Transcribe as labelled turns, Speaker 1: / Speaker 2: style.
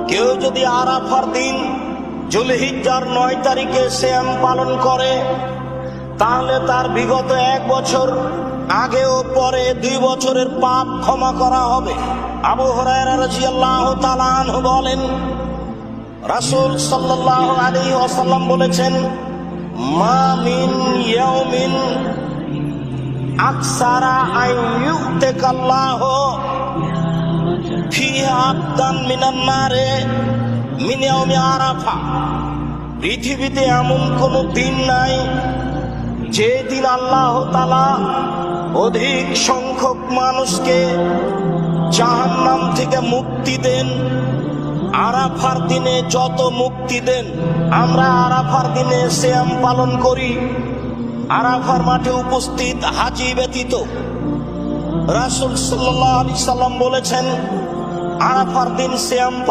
Speaker 1: কেউ যদি আরাফার দিন যুলহিজ্জার ৯ তারিখে সিয়াম পালন করে, তাহলে তার বিগত ১ বছর আগে ও পরে ২ বছরের পাপ ক্ষমা করা হবে। আবু হুরায়রা রাদিয়াল্লাহু তাআলা আনহু বলেন, রাসূল সাল্লাল্লাহু আলাইহি ওয়াসাল্লাম বলেছেন, মা মিন ইয়াউমিন আকসারা আইয়ুতিকাল্লাহু ফিহা আবদান মিনান নারে মিন ইয়াউমি আরাফা। পৃথিবীতে এমন কোন দিন নাই যে দিন আল্লাহ তাআলা অধিক সংখ্যক মানুষকে জাহান্নাম থেকে মুক্তি দেন। আরাফার দিনে যত মুক্তি দেন, আমরা আরাফার দিনে সিয়াম পালন করি, আরাফার মাঠে উপস্থিত হাজী ব্যতীত। রাসূল সাল্লাল্লাহু আলাইহি সাল্লাম বলেছেন, আরাফার দিন সিয়াম